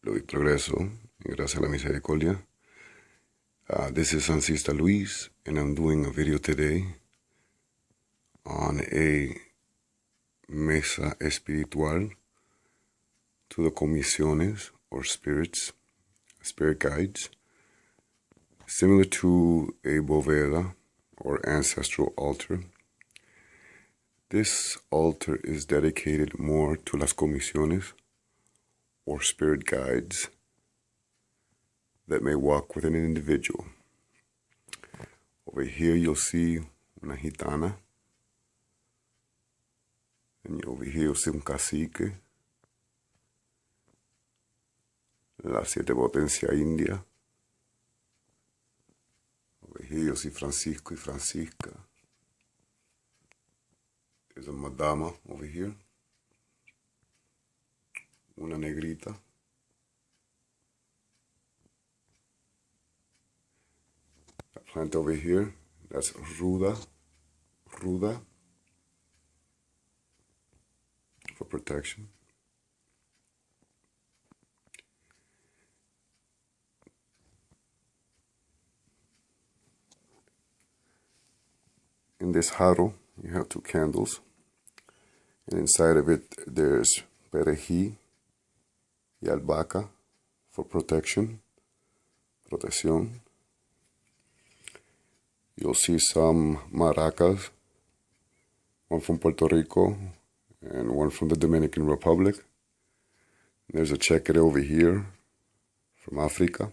Lo doy progreso y gracias a la misericordia. This is Sancista Luis, and I'm doing a video today on a mesa espiritual to the Comiciones, or spirits, spirit guides, similar to a Boveda or ancestral altar. This altar is dedicated more to las comisiones, or spirit guides, that may walk with an individual. Over here you'll see una gitana, and over here you'll see un cacique, la siete potencia india. Over here you'll see Francisco y Francisca. There's a madama over here, una negrita. That plant over here, that's ruda for protection. In this jarro, you have 2 candles, and inside of it there's perejil y albahaca for protection, protección. You'll see some maracas, one from Puerto Rico and one from the Dominican Republic. There's a checker over here from Africa.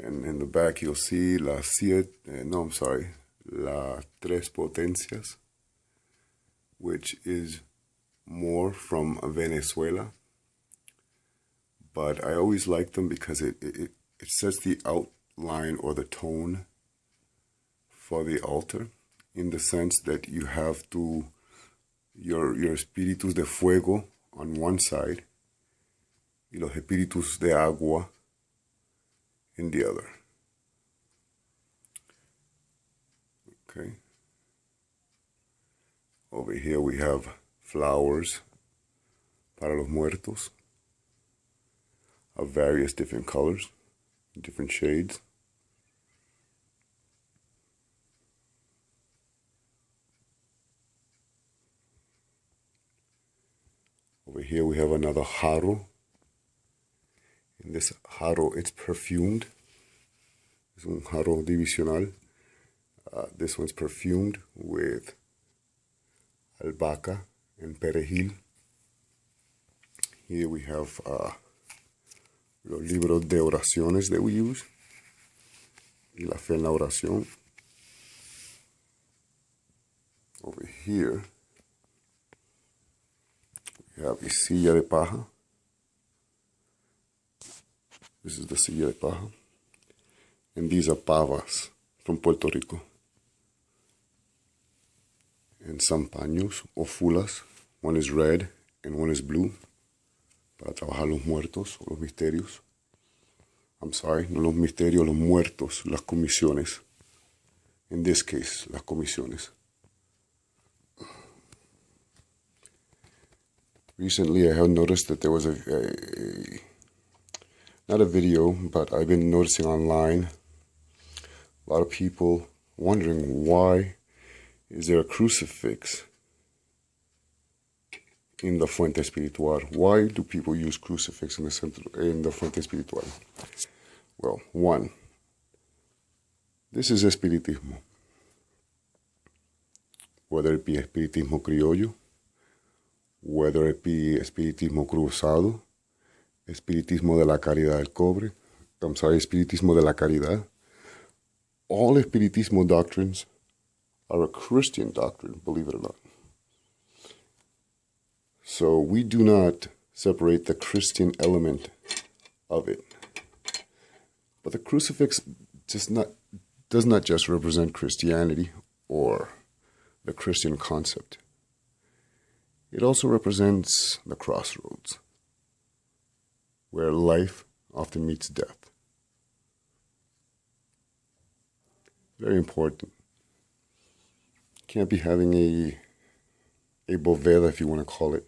And in the back you'll see la tres potencias, which is more from Venezuela. But I always like them because it sets the outline or the tone for the altar, in the sense that you have your espíritus de fuego on one side y los espíritus de agua in the other. Okay. Over here we have flowers para los muertos of various different colors, different shades. Over here we have another jarro. In this jarro, it's perfumed. It's un jarro divisional. This one's perfumed with albahaca and perejil. Here we have los libros de oraciones that we use, y la fe en la oración. Over here we have a silla de paja. This is the silla de paja. And these are pavas from Puerto Rico. And some paños o fulas. One is red and one is blue, para trabajar los muertos o los misterios. I'm sorry, no los misterios, los muertos, las comisiones. In this case, las comisiones. Recently I have noticed that there was not a video, but I've been noticing online a lot of people wondering, why is there a crucifix in the Fuente Espiritual? Why do people use crucifix in the Fuente Espiritual? Well, one, this is Espiritismo. Whether it be Espiritismo Criollo, whether it be Espiritismo Cruzado, Espiritismo de la Caridad del Cobre, Espiritismo de la Caridad, all Espiritismo doctrines are a Christian doctrine, believe it or not. So we do not separate the Christian element of it. But the crucifix does not just represent Christianity or the Christian concept. It also represents the crossroads, where life often meets death. Very important. Can't be having a Boveda, if you want to call it,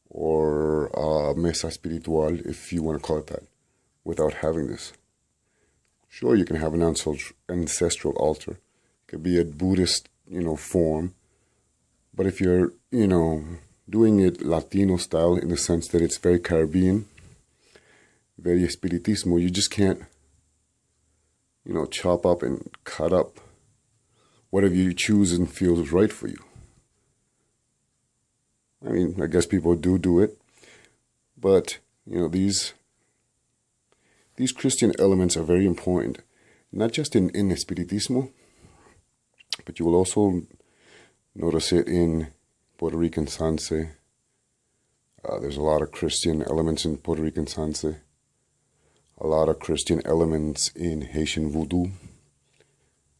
or a Mesa Espiritual, if you want to call it that, without having this. Sure, you can have an ancestral altar. It could be a Buddhist, form. But if you're, doing it Latino style, in the sense that it's very Caribbean, very Espiritismo, you just can't, chop up and cut up whatever you choose and feels right for you. I mean, I guess people do it. But, these Christian elements are very important, not just in Espiritismo, but you will also notice it in Puerto Rican Sanse. There's a lot of Christian elements in Puerto Rican Sanse, a lot of Christian elements in Haitian Voodoo,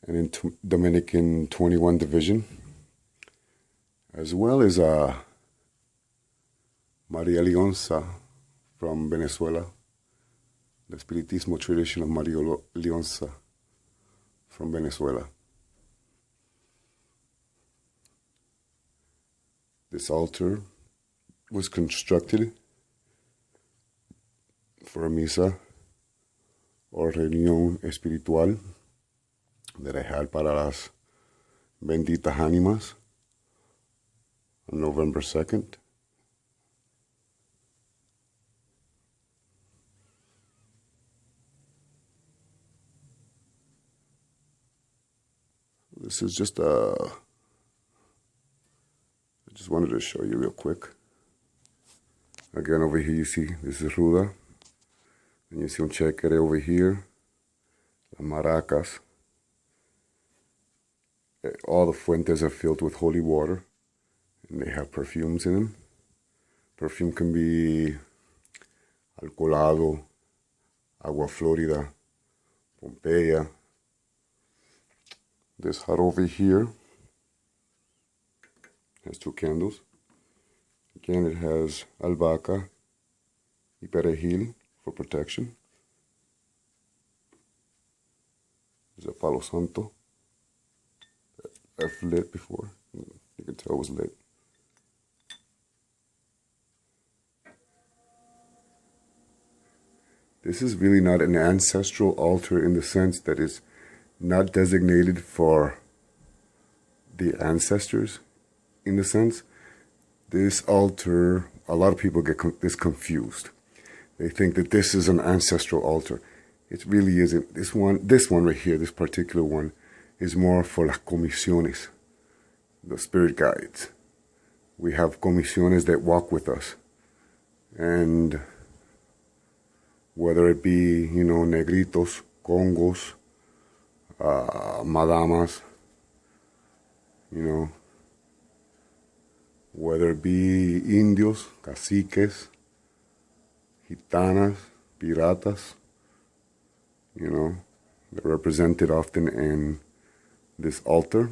and in Dominican 21 Division, as well as Maria Leonza from Venezuela, the Espiritismo tradition of Maria Leonza from Venezuela. This altar was constructed for a misa or reunión espiritual that I had para las benditas ánimas on November 2nd. This is just I just wanted to show you real quick. Again, over here you see, this is Ruda. And you see un chequere over here. The maracas. All the fuentes are filled with holy water. And they have perfumes in them. Perfume can be alcoholado, agua florida, Pompeya. This hut over here has 2 candles. Again, it has albahaca y perejil for protection. There's a palo santo that I've lit before. You can tell it was lit. This is really not an ancestral altar in the sense that it's not designated for the ancestors, in the sense. This altar, a lot of people get this confused. They think that this is an ancestral altar. It really isn't. This one right here, this particular one, is more for las comiciones, the spirit guides. We have comiciones that walk with us. And whether it be, negritos, congos, madamas, whether it be indios, caciques, gitanas, piratas, they're represented often in this altar.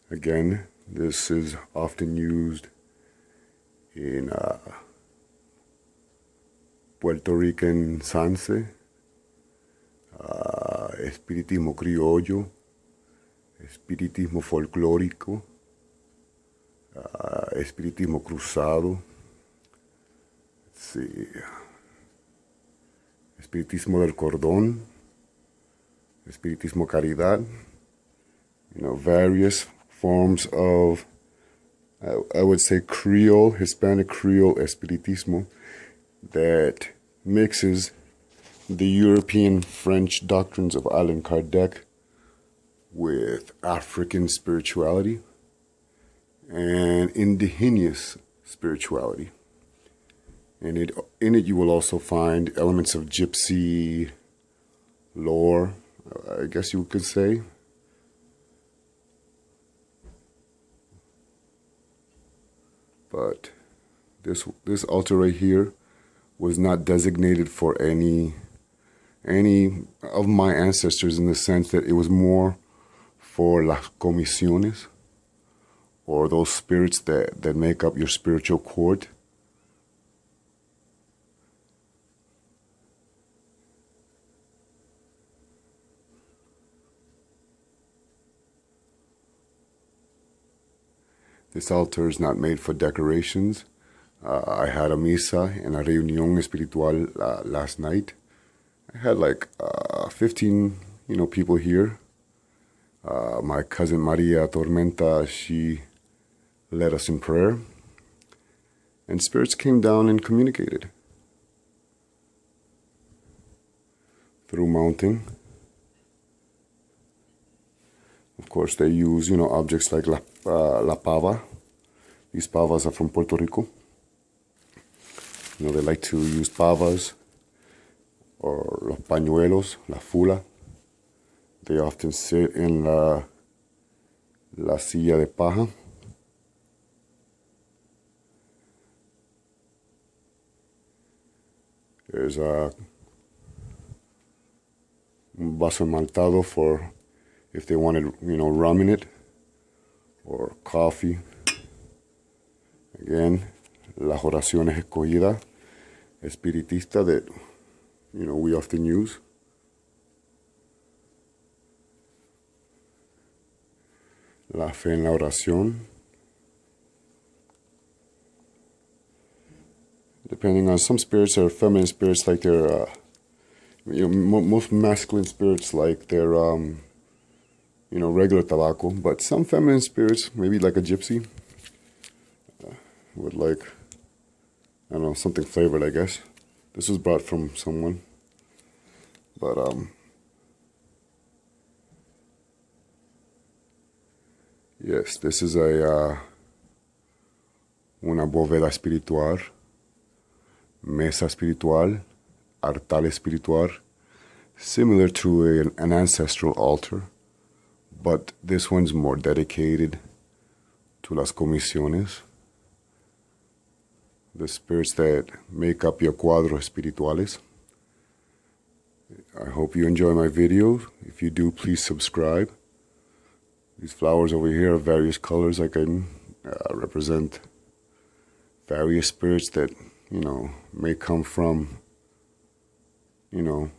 Again, this is often used in Puerto Rican Sance, Espiritismo Criollo, Espiritismo Folclórico, Espiritismo Cruzado, let's see, Espiritismo del Cordón, Espiritismo Caridad, various forms of, I would say, Creole, Hispanic Creole Espiritismo that mixes the European French doctrines of Allan Kardec with African spirituality and indigenous spirituality. And in it you will also find elements of gypsy lore, I guess you could say. But this altar right here was not designated for any of my ancestors, in the sense that it was more for las comiciones, or those spirits that make up your spiritual court. This altar is not made for decorations. I had a misa and a reunión espiritual last night. I had like 15, people here. My cousin Maria Tormenta, she led us in prayer. And spirits came down and communicated through mounting. Of course, they use, objects like la pava. These pavas are from Puerto Rico. They like to use pavas or los pañuelos, la fula. They often sit in la silla de paja. There's a vaso maltado for if they wanted, rum in it or coffee. Again, las oraciones escogidas, espiritista that, we often use. La fe en la oración. Depending on some spirits are feminine spirits, like they're, most masculine spirits like they're, regular tobacco. But some feminine spirits, maybe like a gypsy, would like, something flavored, I guess. This was brought from someone. But, yes, this is una bóveda espiritual, mesa espiritual, altar espiritual, similar to an ancestral altar, but this one's more dedicated to las comiciones, the spirits that make up your cuadro espirituales. I hope you enjoy my video. If you do, please subscribe. These flowers over here are various colors. I can represent various spirits that, may come from, your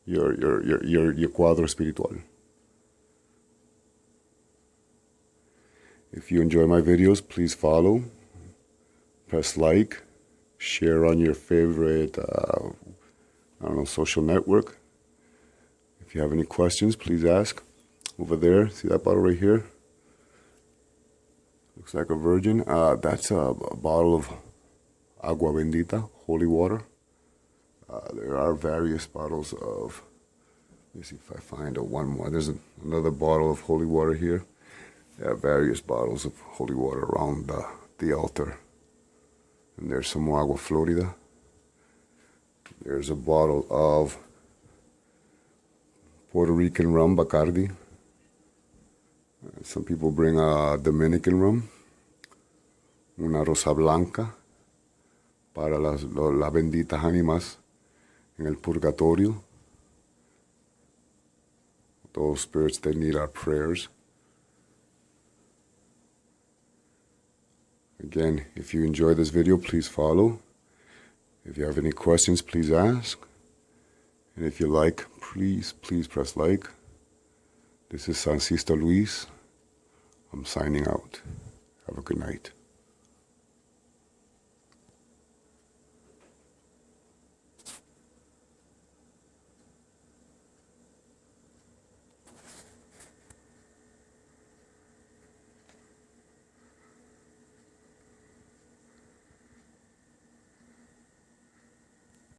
cuadro espiritual. If you enjoy my videos, please follow, press like, share on your favorite, social network. If you have any questions, please ask. Over there, see that bottle right here? Looks like a virgin. That's a bottle of agua bendita, holy water. There are various bottles of, let me see if I find one more. There's another bottle of holy water here. There are various bottles of holy water around the altar. And there's some more agua florida. There's a bottle of Puerto Rican rum, Bacardi. Some people bring a Dominican rum, una rosa blanca para las benditas ánimas en el purgatorio. Those spirits that need our prayers. Again, if you enjoy this video, please follow. If you have any questions, please ask. And if you like, please press like. This is Sancista Luis. I'm signing out. Have a good night.